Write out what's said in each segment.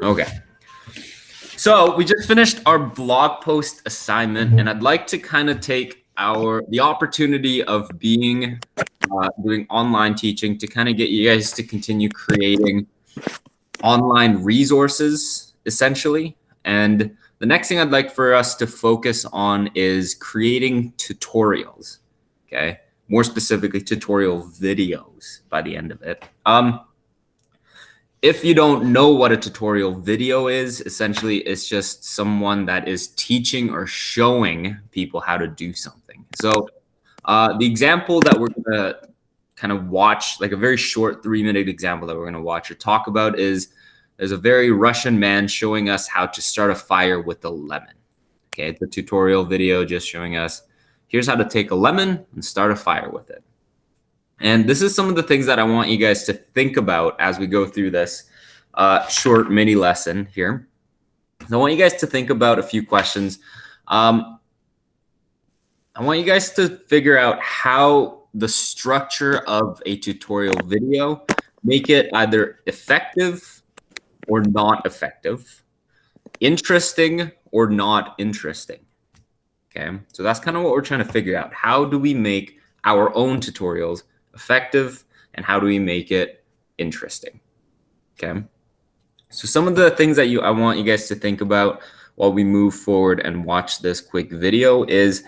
Okay. So we just finished our blog post assignment, and I'd like to kind of take the opportunity of being doing online teaching to kind of get you guys to continue creating online resources, essentially. And the next thing I'd like for us to focus on is creating tutorials. Okay, more specifically, tutorial videos by the end of it. If you don't know what a tutorial video is, essentially it's just someone that is teaching or showing people how to do something. So the example that we're gonna kind of watch, like a very short 3-minute example that we're gonna watch or talk about, is there's a very Russian man showing us how to start a fire with a lemon. Okay, it's a tutorial video just showing us, here's how to take a lemon and start a fire with it. And this is some of the things that I want you guys to think about as we go through this short mini lesson here. So I want you guys to think about a few questions. I want you guys to figure out how the structure of a tutorial video make it either effective or not effective, interesting or not interesting. Okay, so that's kind of what we're trying to figure out. How do we make our own tutorials effective, and how do we make it interesting? Okay, so some of the things that I want you guys to think about while we move forward and watch this quick video is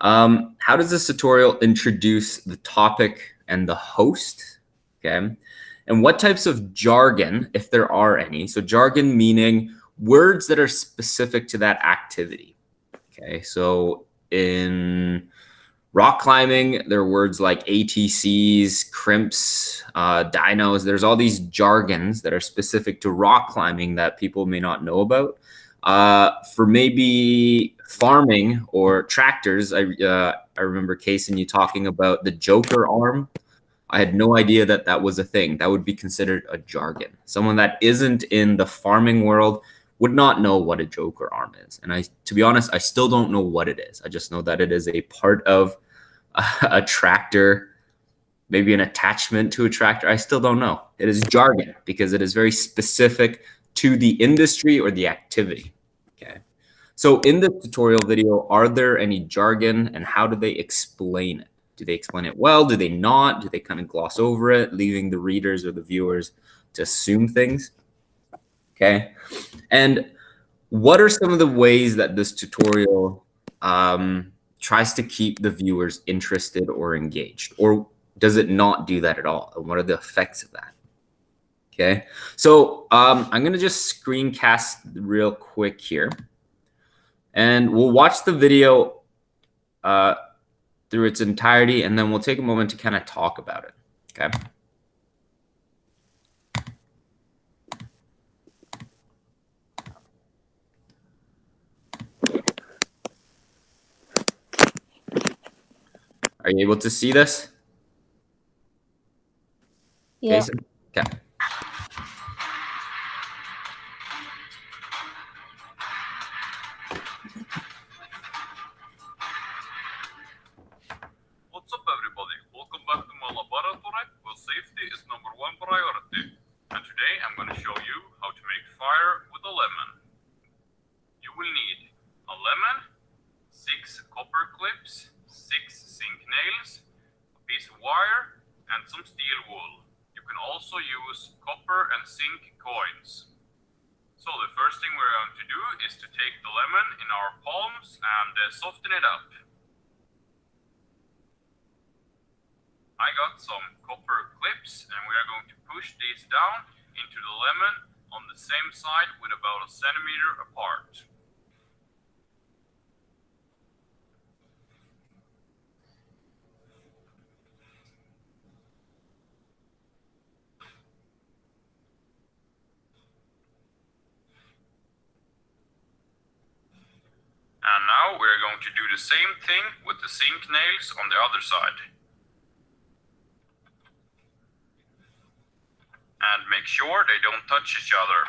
how does this tutorial introduce the topic and the host? Okay, and what types of jargon, if there are any, so jargon meaning words that are specific to that activity. Okay, so in rock climbing, there are words like ATCs, crimps, dynos. There's all these jargons that are specific to rock climbing that people may not know about. For maybe farming or tractors, I remember Case and you talking about the joker arm. I had no idea that that was a thing. That would be considered a jargon. Someone that isn't in the farming world would not know what a joker arm is. And to be honest, I still don't know what it is. I just know that it is a part of a tractor, maybe an attachment to a tractor. I still don't know. It is jargon because it is very specific to the industry or the activity. Okay. So in this tutorial video, are there any jargon and how do they explain it? Do they explain it well? Do they not? Do they kind of gloss over it, leaving the readers or the viewers to assume things? Okay. And what are some of the ways that this tutorial tries to keep the viewers interested or engaged? Or does it not do that at all? And what are the effects of that? Okay. So I'm going to just screencast real quick here. And we'll watch the video through its entirety, and then we'll take a moment to kind of talk about it. Okay. Are you able to see this? Yeah. Okay. What's up, everybody? Welcome back to my laboratory, where safety is #1 priority. And today I'm going to show you how to make fire with a lemon. You will need a lemon, 6 copper clips, 6 zinc nails, a piece of wire, and some steel wool. You can also use copper and zinc coins. So the first thing we're going to do is to take the lemon in our palms and soften it up. I got some copper clips and we are going to push these down into the lemon on the same side with about 1 centimeter apart. And now we're going to do the same thing with the zinc nails on the other side. And make sure they don't touch each other.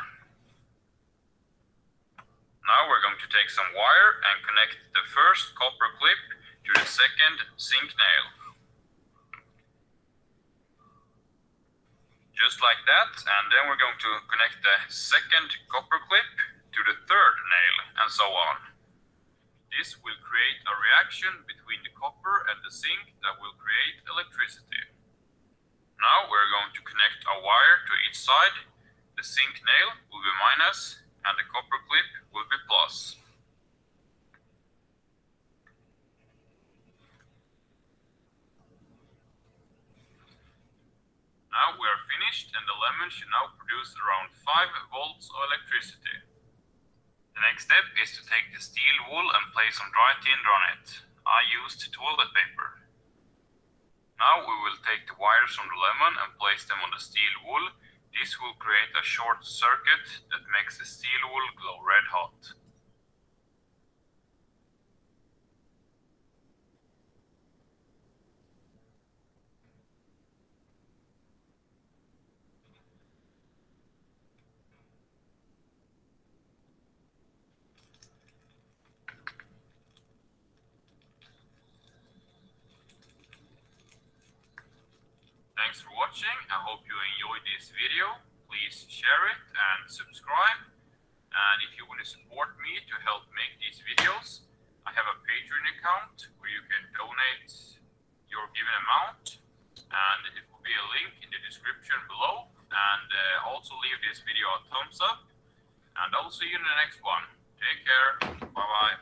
Now we're going to take some wire and connect the first copper clip to the second zinc nail. just like that. And then we're going to connect the second copper clip to the third nail, and so on. This will create a reaction between the copper and the zinc that will create electricity. Now we're going to connect a wire to each side. The zinc nail will be minus and the copper clip will be plus. Now we are finished, and the lemon should now produce around 5 volts of electricity. The next step is to take the steel wool and place some dry tinder on it. I used toilet paper. Now we will take the wires from the lemon and place them on the steel wool. This will create a short circuit that makes the steel wool glow red hot. Thanks for watching. I hope you enjoyed this video. Please share it and subscribe. And if you want to support me to help make these videos, I have a Patreon account where you can donate your given amount. And it will be a link in the description below. And also leave this video a thumbs up. And I'll see you in the next one. Take care. Bye-bye.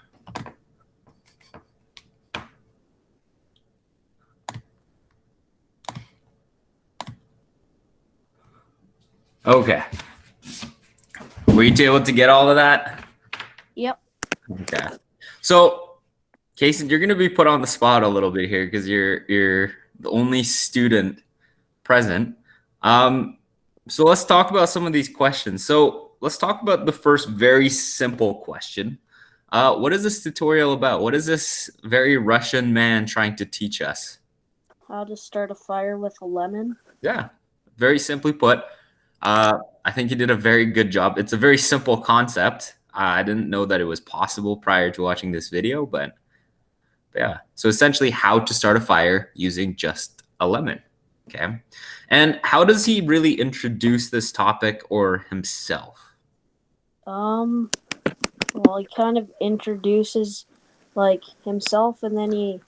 Okay. Were you able to get all of that? Yep. Okay. So, Kaysen, you're going to be put on the spot a little bit here because you're the only student present. So let's talk about some of these questions. So let's talk about the first very simple question. What is this tutorial about? What is this very Russian man trying to teach us? How to start a fire with a lemon. Yeah, very simply put. I think you did a very good job. It's a very simple concept. I didn't know that it was possible prior to watching this video, but yeah. So essentially how to start a fire using just a lemon. Okay. And how does he really introduce this topic or himself? Well, he kind of introduces like himself, and then he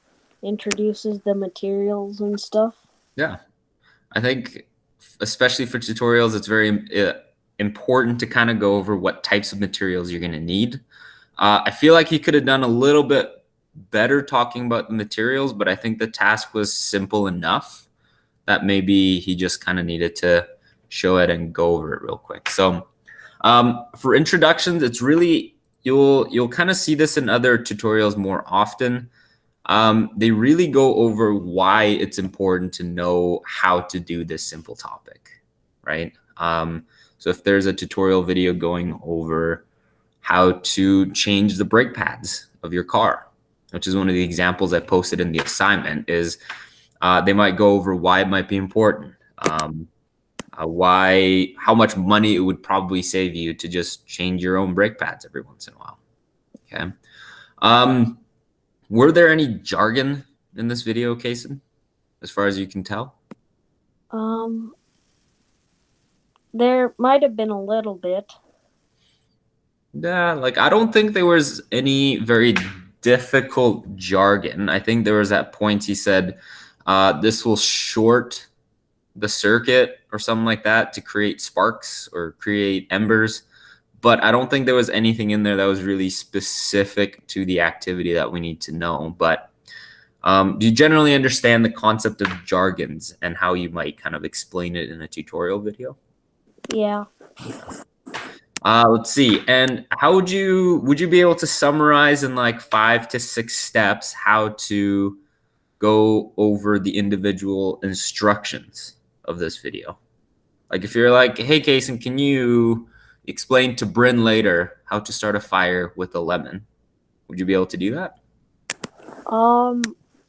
introduces the materials and stuff. Yeah. I think especially for tutorials, it's very important to kind of go over what types of materials you're going to need. I feel like he could have done a little bit better talking about the materials, but I think the task was simple enough that maybe he just kind of needed to show it and go over it real quick. So for introductions, it's really, you'll kind of see this in other tutorials more often. They really go over why it's important to know how to do this simple topic, right? So if there's a tutorial video going over how to change the brake pads of your car, which is one of the examples I posted in the assignment, is they might go over why it might be important, how much money it would probably save you to just change your own brake pads every once in a while. Okay. Were there any jargon in this video, Kaysen, as far as you can tell? There might have been a little bit. Yeah, like I don't think there was any very difficult jargon. I think there was at points he said this will short the circuit or something like that to create sparks or create embers. But I don't think there was anything in there that was really specific to the activity that we need to know. But do you generally understand the concept of jargons and how you might kind of explain it in a tutorial video? Yeah. Let's see. And how would you be able to summarize in like 5 to 6 steps how to go over the individual instructions of this video? Like if you're like, hey, Kaysen, can you explain to Bryn later how to start a fire with a lemon? Would you be able to do that?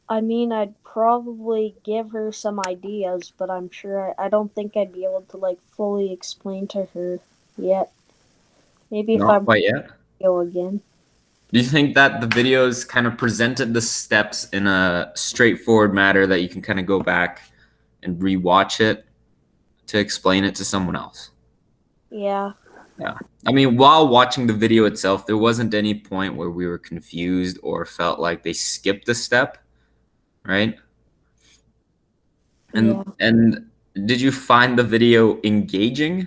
I mean, I'd probably give her some ideas, but I'm sure I don't think I'd be able to like fully explain to her yet. Maybe if I'm quite yet. Go again. Do you think that the videos kind of presented the steps in a straightforward manner that you can kind of go back and rewatch it to explain it to someone else. Yeah. Yeah. I mean, while watching the video itself, there wasn't any point where we were confused or felt like they skipped a step, right? Yeah. And did you find the video engaging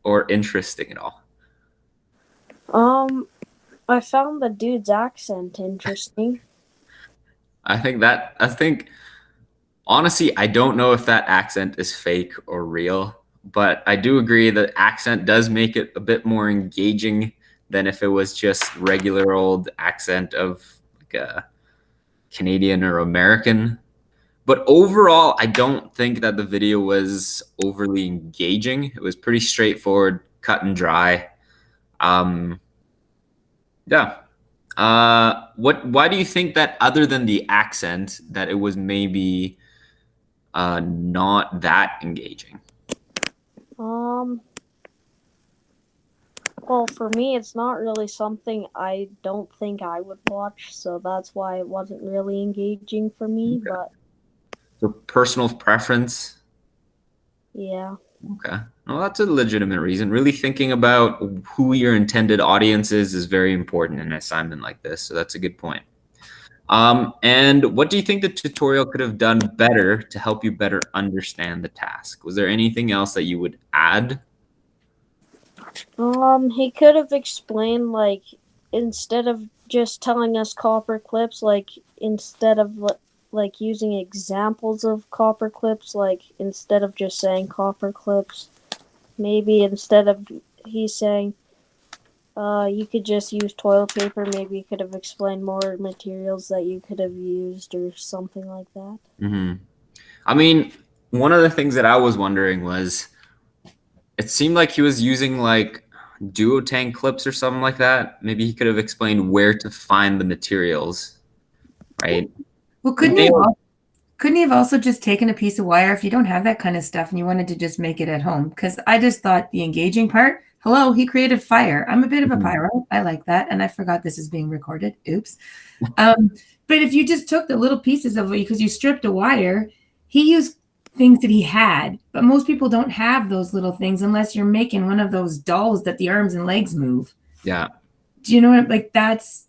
or interesting at all? I found the dude's accent interesting. I think honestly, I don't know if that accent is fake or real, but I do agree that accent does make it a bit more engaging than if it was just regular old accent of like a Canadian or American. But overall, I don't think that the video was overly engaging. It was pretty straightforward, cut and dry. Yeah. Why do you think that other than the accent that it was maybe not that engaging? Well, for me, it's not really something I don't think I would watch, so that's why it wasn't really engaging for me. Okay. But So personal preference. yeah, Okay. Well, that's a legitimate reason. Really thinking about who your intended audience is very important in an assignment like this. So that's a good point. And what do you think the tutorial could have done better to help you better understand the task? Was there anything else that you would add? he could have explained, like, instead of just telling us copper clips, like, instead of like using examples of copper clips, like, instead of just saying copper clips, maybe instead of he's saying you could just use toilet paper, maybe you could have explained more materials that you could have used or something like that. Mm-hmm. I mean, one of the things that I was wondering was, it seemed like he was using like duotang clips or something like that. Maybe he could have explained where to find the materials, right? Well, couldn't he have also just taken a piece of wire if you don't have that kind of stuff and you wanted to just make it at home? Because I just thought the engaging part, hello, he created fire. I'm a bit of a pyro. I like that. And I forgot this is being recorded. Oops. But if you just took the little pieces of it, because you stripped a wire, he used things that he had. But most people don't have those little things unless you're making one of those dolls that the arms and legs move. Yeah. Do you know what? Like that's,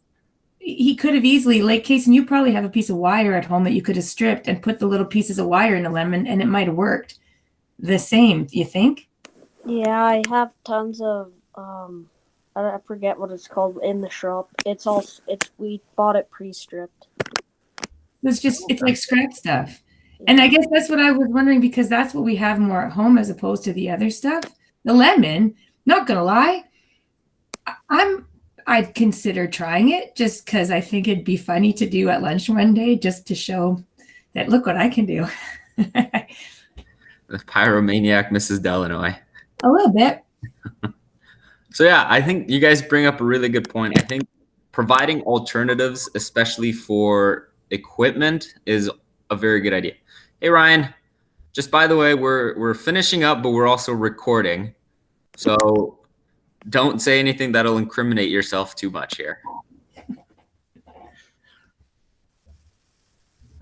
he could have easily, like Kason, you probably have a piece of wire at home that you could have stripped and put the little pieces of wire in a lemon and it might have worked the same. Do you think? Yeah, I have tons of I forget what it's called in the shop. We bought it pre-stripped. It's like scrap stuff. And I guess that's what I was wondering, because that's what we have more at home as opposed to the other stuff. The lemon, not gonna lie, I'd consider trying it just because I think it'd be funny to do at lunch one day, just to show that look what I can do. The pyromaniac Mrs. Delanoy. A little bit. So yeah, I think you guys bring up a really good point. I think providing alternatives, especially for equipment, is a very good idea. Hey Ryan, just by the way, we're finishing up, but we're also recording. So don't say anything that'll incriminate yourself too much here.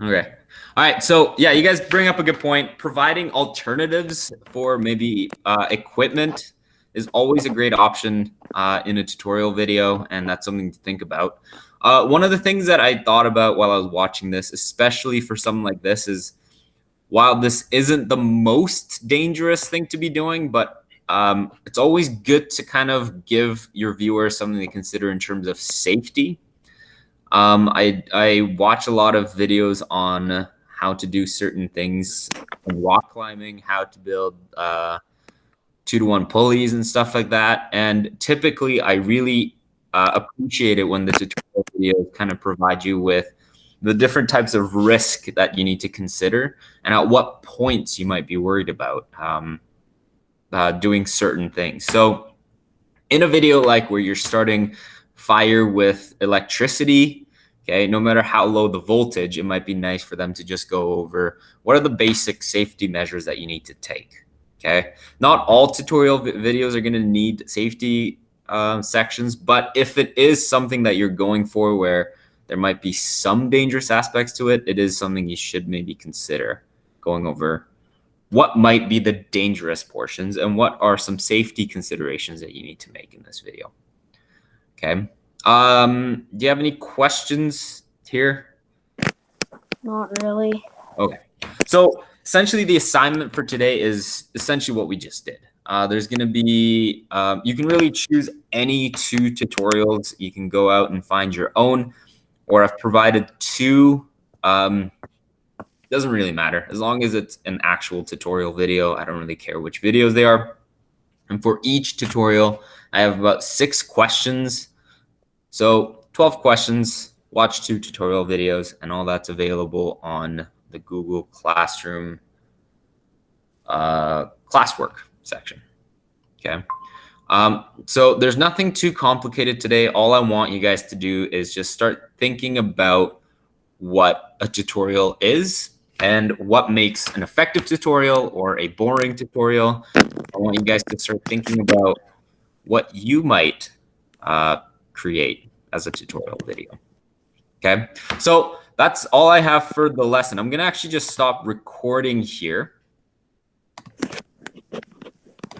Okay. All right. So yeah, you guys bring up a good point. Providing alternatives for maybe equipment is always a great option in a tutorial video, and that's something to think about. One of the things that I thought about while I was watching this, especially for something like this, is while this isn't the most dangerous thing to be doing, but it's always good to kind of give your viewers something to consider in terms of safety. I watch a lot of videos on how to do certain things in rock climbing, how to build 2-to-1 pulleys and stuff like that. And typically, I really appreciate it when the tutorial videos kind of provide you with the different types of risk that you need to consider and at what points you might be worried about doing certain things. So in a video like where you're starting fire with electricity, okay, no matter how low the voltage, it might be nice for them to just go over what are the basic safety measures that you need to take. Okay, not all tutorial videos are going to need safety sections, but if it is something that you're going for where there might be some dangerous aspects to it, it is something you should maybe consider going over what might be the dangerous portions and what are some safety considerations that you need to make in this video. Okay. Do you have any questions here? Not really. Okay. So essentially the assignment for today is essentially what we just did. There's going to be, you can really choose any 2 tutorials. You can go out and find your own, or I've provided 2. Doesn't really matter. As long as it's an actual tutorial video, I don't really care which videos they are. And for each tutorial, I have about 6 questions. So 12 questions, watch 2 tutorial videos, and all that's available on the Google Classroom classwork section. Okay. So there's nothing too complicated today. All I want you guys to do is just start thinking about what a tutorial is and what makes an effective tutorial or a boring tutorial. I want you guys to start thinking about what you might create as a tutorial video. Okay, so that's all I have for the lesson. I'm gonna actually just stop recording here.